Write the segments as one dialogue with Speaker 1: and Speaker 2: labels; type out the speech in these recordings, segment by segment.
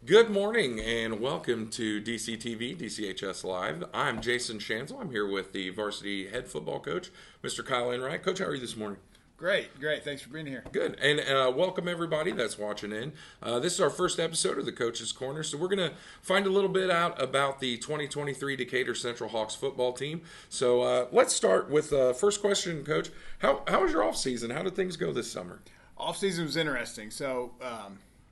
Speaker 1: Good morning and welcome to DCTV, DCHS Live. I'm Jason Schanzel. I'm here with the varsity head football coach, Mr. Coach Enright. Coach, how are you this morning?
Speaker 2: Great. Thanks for being here.
Speaker 1: Good. And welcome everybody that's watching in. This is our first episode of the Coach's Corner, so we're going to find a little bit out about the 2023 Decatur Central Hawks football team. So let's start with the first question, Coach. How was your off season? How did things go this summer?
Speaker 2: Off season was interesting. So,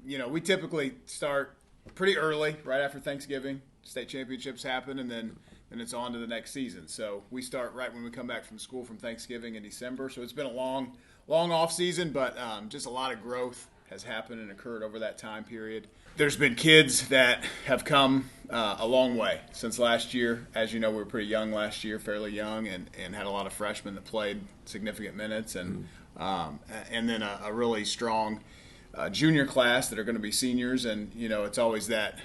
Speaker 2: we typically start pretty early, right after Thanksgiving. State championships happen, and then it's on to the next season. So we start right when we come back from school from Thanksgiving in December. So it's been a long off season, but just a lot of growth has happened and occurred over that time period. There's been kids that have come a long way since last year. As you know, we were pretty young last year, fairly young, and had a lot of freshmen that played significant minutes, and then a really strong junior class that are going to be seniors. And it's always that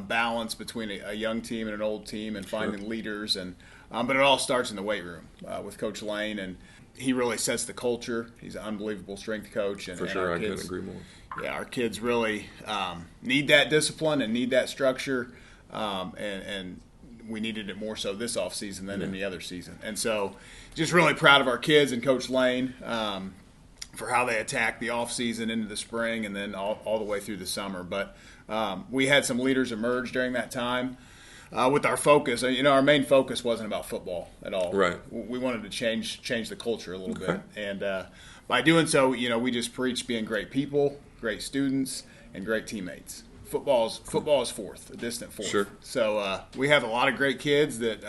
Speaker 2: balance between a young team and an old team, and finding leaders. And but it all starts in the weight room with Coach Lane, and he really sets the culture. He's an unbelievable strength coach. And,
Speaker 1: For sure, I couldn't agree more.
Speaker 2: Yeah, our kids really need that discipline and need that structure, and we needed it more so this off season than any other season. And so, just really proud of our kids and Coach Lane for how they attacked the off season into the spring, and then all the way through the summer. But we had some leaders emerge during that time. With our focus, our main focus wasn't about football at all.
Speaker 1: Right.
Speaker 2: We wanted to change the culture a little bit, and by doing so, we just preached being great people, great students, and great teammates. Football is fourth, a distant fourth.
Speaker 1: Sure.
Speaker 2: So we have a lot of great kids that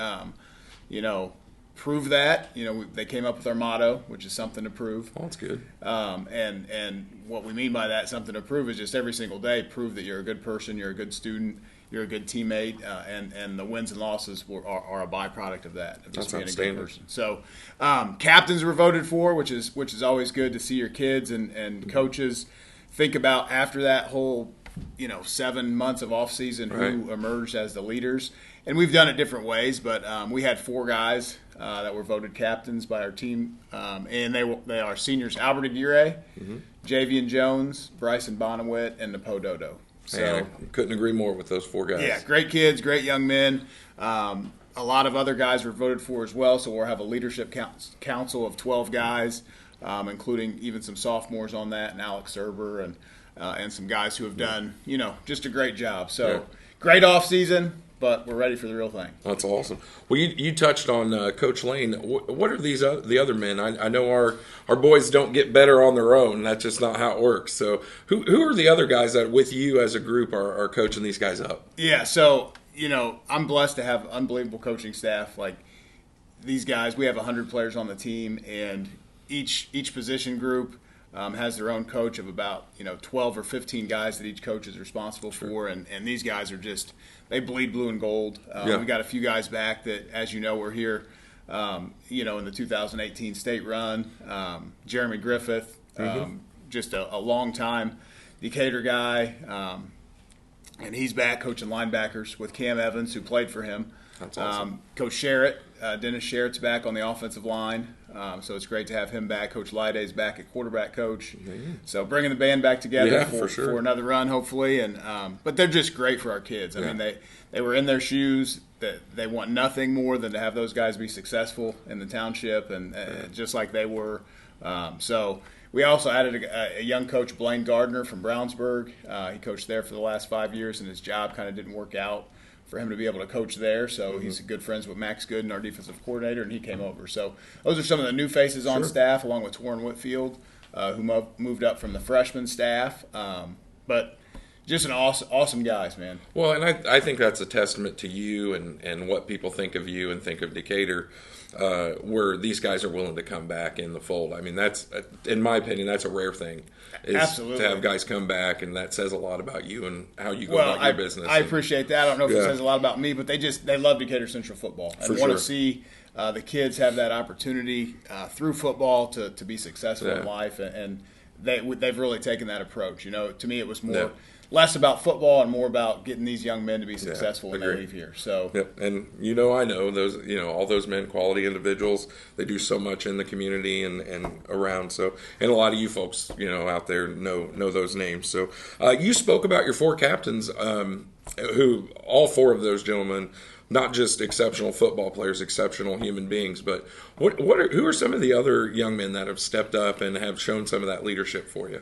Speaker 2: prove that. They came up with our motto, which is something to prove.
Speaker 1: Oh, that's good.
Speaker 2: And what we mean by that, something to prove, is just every single day prove that you're a good person, you're a good student, you're a good teammate, and the wins and losses are a byproduct of that, of just being a good person. So captains were voted for, which is always good to see your kids and coaches think about after that whole 7 months of off season who emerged as the leaders. And we've done it different ways, but we had 4 guys that were voted captains by our team, and they are seniors: Albert Aguirre, Javian Jones, Bryson Bonawit, and Napo Dodo.
Speaker 1: So I couldn't agree more with those 4 guys.
Speaker 2: Yeah, great kids, great young men. A lot of other guys were voted for as well, so we'll have a leadership council of 12 guys, including even some sophomores on that, and Alex Serber, and some guys who have done, just a great job. So great off season, but we're ready for the real thing.
Speaker 1: That's awesome. Well, you touched on Coach Lane. What are the other men? I know our boys don't get better on their own. That's just not how it works. So who are the other guys that with you as a group are coaching these guys up?
Speaker 2: Yeah, so I'm blessed to have unbelievable coaching staff. Like these guys, we have 100 players on the team, and each position group has their own coach of about 12 or 15 guys that each coach is responsible for, and these guys are just, they bleed blue and gold. We got a few guys back that, as you know, were here in the 2018 state run. Jeremy Griffith, just a long time Decatur guy, and he's back coaching linebackers with Cam Evans, who played for him.
Speaker 1: That's awesome.
Speaker 2: Coach Sherritt, Dennis Sherritt's back on the offensive line, so it's great to have him back. Coach Lyde's back at quarterback coach. So bringing the band back together for another run, hopefully. And but they're just great for our kids. I mean, they were in their shoes. That they want nothing more than to have those guys be successful in the township, and just like they were. So we also added a young coach, Blaine Gardner from Brownsburg. He coached there for the last 5 years, and his job kind of didn't work out for him to be able to coach there. So he's good friends with Max Gooden, our defensive coordinator, and he came over. So those are some of the new faces on staff, along with Torrin Whitfield, who moved up from the freshman staff. But just an awesome guys, man.
Speaker 1: Well, and I think that's a testament to you and what people think of you and think of Decatur, where these guys are willing to come back in the fold. I mean, that's, in my opinion, that's a rare thing.
Speaker 2: Absolutely.
Speaker 1: To have guys come back, and that says a lot about you and how you go about your business.
Speaker 2: I appreciate that. I don't know if it says a lot about me, but they love Decatur Central football and want to see the kids have that opportunity through football to be successful in life, and they've really taken that approach. To me, it was more less about football and more about getting these young men to be successful when they leave here. So,
Speaker 1: yep. And I know those, all those men, quality individuals. They do so much in the community and around. So, and a lot of you folks, out there know those names. So, you spoke about your 4 captains, who all 4 of those gentlemen, not just exceptional football players, exceptional human beings, but who are some of the other young men that have stepped up and have shown some of that leadership for you?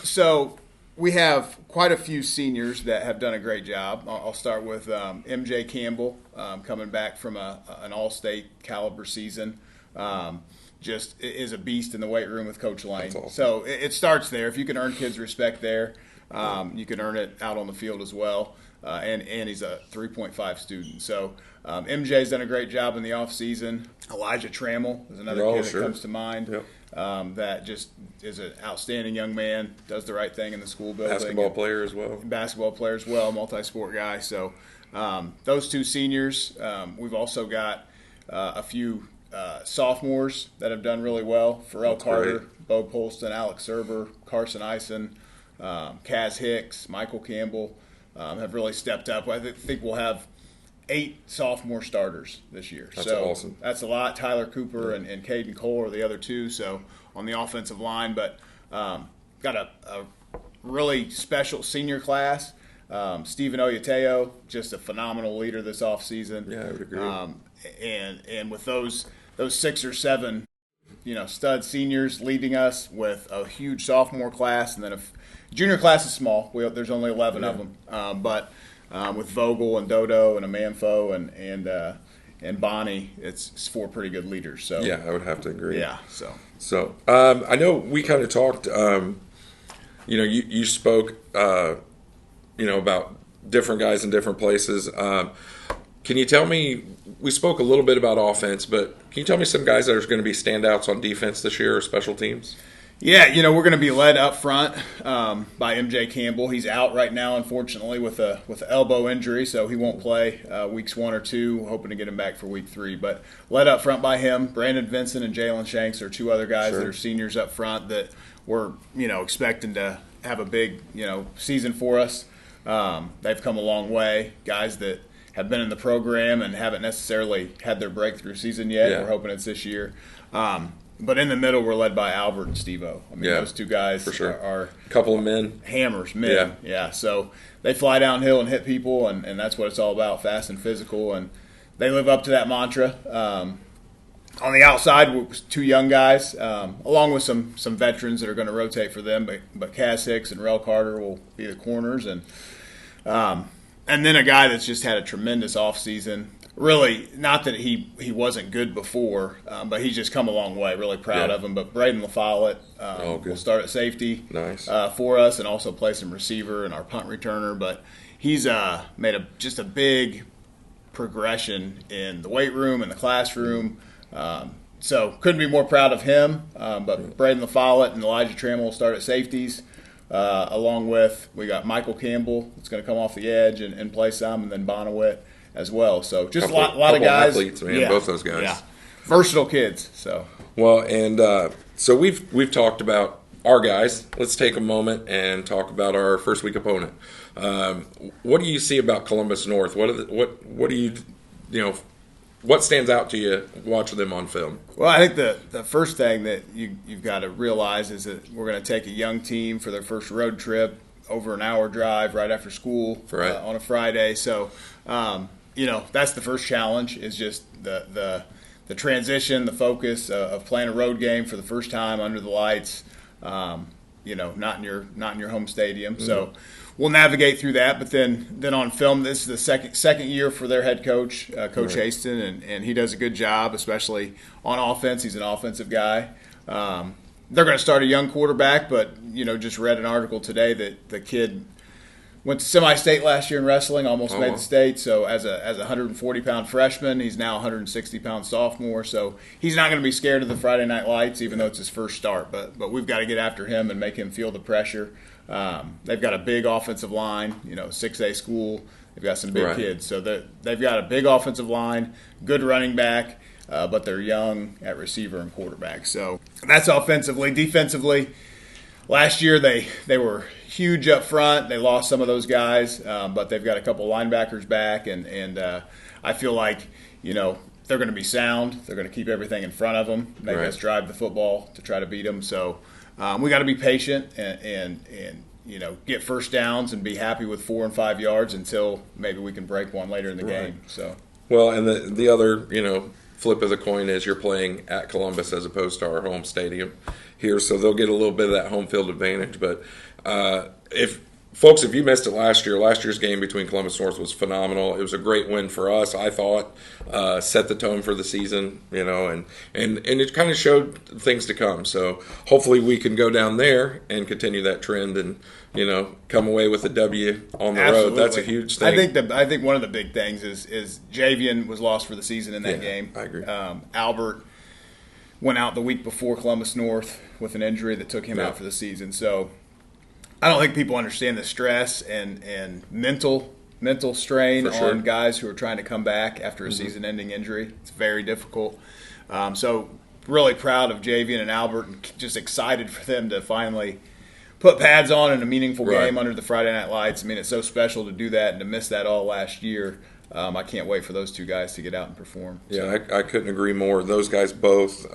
Speaker 2: So we have quite a few seniors that have done a great job. I'll start with MJ Campbell, coming back from an all-state caliber season. Just is a beast in the weight room with Coach Lane.
Speaker 1: Awesome.
Speaker 2: So it starts there. If you can earn kids' respect there, you can earn it out on the field as well. And he's a 3.5 student. So MJ's done a great job in the offseason. Elijah Trammell is another kid that comes to mind.
Speaker 1: Yep.
Speaker 2: That just is an outstanding young man, does the right thing in the school building.
Speaker 1: Basketball player as well,
Speaker 2: multi-sport guy. So those 2 seniors. We've also got a few sophomores that have done really well. Pharrell Carter,
Speaker 1: great.
Speaker 2: Bo Polston, Alex Serber, Carson Eisen, Kaz Hicks, Michael Campbell have really stepped up. I think we'll have 8 sophomore starters this year.
Speaker 1: That's
Speaker 2: so
Speaker 1: awesome.
Speaker 2: That's a lot. Tyler Cooper and Caden Cole are the other 2, so on the offensive line. But got a really special senior class. Stephen Oyateo, just a phenomenal leader this offseason.
Speaker 1: Yeah, I would agree.
Speaker 2: And with those 6 or 7, stud seniors leading us with a huge sophomore class, and then a junior class is small. There's only 11 of them, but with Vogel and Dodo and Amanfo and Bonnie, it's 4 pretty good leaders. So
Speaker 1: yeah, I would have to agree.
Speaker 2: Yeah.
Speaker 1: So I know we kind of talked. You spoke. About different guys in different places. Can you tell me? We spoke a little bit about offense, but can you tell me some guys that are going to be standouts on defense this year or special teams?
Speaker 2: Yeah, we're going to be led up front by MJ Campbell. He's out right now, unfortunately, with a elbow injury, so he won't play weeks 1 or 2. Hoping to get him back for week 3. But led up front by him. Brandon Vincent and Jalen Shanks are 2 other guys that are seniors up front that we're expecting to have a big season for us. They've come a long way. Guys that have been in the program and haven't necessarily had their breakthrough season yet. Yeah. We're hoping it's this year. But in the middle, we're led by Albert and Steve-O. Those 2 guys are
Speaker 1: a couple of men.
Speaker 2: Hammers, men. Yeah. So they fly downhill and hit people, and that's what it's all about, fast and physical. And they live up to that mantra. On the outside, 2 young guys, along with some veterans that are going to rotate for them. But Kaz Hicks and Rel Carter will be the corners. And then a guy that's just had a tremendous offseason. Really, not that he wasn't good before, but he's just come a long way. Really proud of him. But Braden LaFollette will start at safety for us and also play some receiver and our punt returner. But he's made just a big progression in the weight room and the classroom. So couldn't be more proud of him. But Braden LaFollette and Elijah Trammell will start at safeties. Along with, we got Michael Campbell that's going to come off the edge and play some, and then Bonawit as well. So just a lot of guys.
Speaker 1: Athletes, man, both those guys.
Speaker 2: Yeah, versatile kids. So
Speaker 1: well, and so we've talked about our guys. Let's take a moment and talk about our first week opponent. What do you see about Columbus North? What do you what stands out to you watching them on film?
Speaker 2: Well, I think the first thing that you've got to realize is that we're going to take a young team for their first road trip, over an hour drive right after school on a Friday. So, that's the first challenge, is just the transition, the focus of playing a road game for the first time under the lights. Not in your home stadium. Mm-hmm. So we'll navigate through that. But then on film, this is the second year for their head coach, Coach Haston, and he does a good job, especially on offense. He's an offensive guy. They're going to start a young quarterback, but just read an article today that the kid went to semi-state last year in wrestling, almost made the state. So as a 140-pound freshman, he's now a 160-pound sophomore. So he's not going to be scared of the Friday night lights, even though it's his first start. But we've got to get after him and make him feel the pressure. They've got a big offensive line, 6A school. They've got some big kids. So they've got a big offensive line, good running back, but they're young at receiver and quarterback. So that's offensively. Defensively, last year they were huge up front. They lost some of those guys, but they've got a couple linebackers back, and I feel like, they're going to be sound. They're going to keep everything in front of them, make us drive the football to try to beat them. So we got to be patient and get first downs and be happy with 4 and 5 yards until maybe we can break one later in the game. So
Speaker 1: well, and the other flip of the coin is you're playing at Columbus as opposed to our home stadium here, so they'll get a little bit of that home field advantage. But if you missed it last year's game between Columbus North was phenomenal. It was a great win for us, I thought. Set the tone for the season, and it kind of showed things to come. So hopefully we can go down there and continue that trend and come away with a W on the road. That's a huge thing.
Speaker 2: I think one of the big things is Javian was lost for the season in that game.
Speaker 1: I agree.
Speaker 2: Albert went out the week before Columbus North with an injury that took him out for the season. So I don't think people understand the stress and mental strain on guys who are trying to come back after a season-ending injury. It's very difficult. So really proud of Javian and Albert, and just excited for them to finally put pads on in a meaningful game under the Friday Night Lights. I mean, it's so special to do that and to miss that all last year. I can't wait for those two guys to get out and perform.
Speaker 1: Yeah, I couldn't agree more. Those guys both,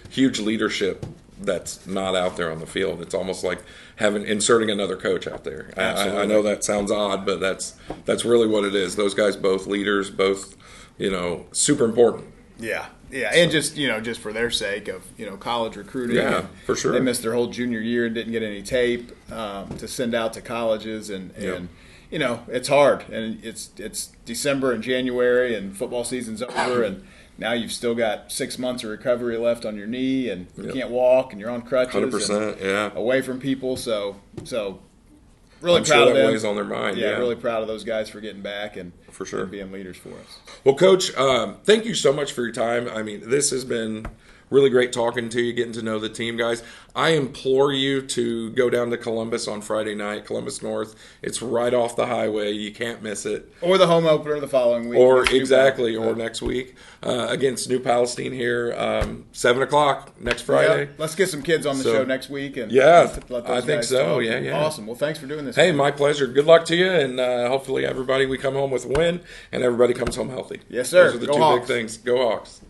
Speaker 1: huge leadership that's not out there on the field. It's almost like inserting another coach out there. I know that sounds odd, but that's really what it is. Those guys, both leaders, both super important.
Speaker 2: Yeah, and just for their sake of college recruiting.
Speaker 1: Yeah, for sure.
Speaker 2: They missed their whole junior year and didn't get any tape to send out to colleges, and it's hard, and it's December and January, and football season's over, and now you've still got 6 months of recovery left on your knee, and you can't walk, and you're on crutches,
Speaker 1: 100%,
Speaker 2: away from people. So really
Speaker 1: I'm
Speaker 2: proud
Speaker 1: sure
Speaker 2: of
Speaker 1: that
Speaker 2: them.
Speaker 1: weighs on their mind.
Speaker 2: Yeah, really proud of those guys for getting back and
Speaker 1: for sure
Speaker 2: being leaders for us.
Speaker 1: Well, Coach, thank you so much for your time. I mean, this has been really great talking to you, getting to know the team, guys. I implore you to go down to Columbus on Friday night, Columbus North. It's right off the highway. You can't miss it.
Speaker 2: Or the home opener the following week.
Speaker 1: Or next week against New Palestine here, 7 o'clock next Friday.
Speaker 2: Yep. Let's get some kids on the show next week. And
Speaker 1: I think so.
Speaker 2: Talk.
Speaker 1: Yeah.
Speaker 2: Awesome. Well, thanks for doing this.
Speaker 1: Hey, my pleasure. Good luck to you, and hopefully we come home with a win, and everybody comes home healthy.
Speaker 2: Yes, sir.
Speaker 1: Those are the two big things. Go Hawks.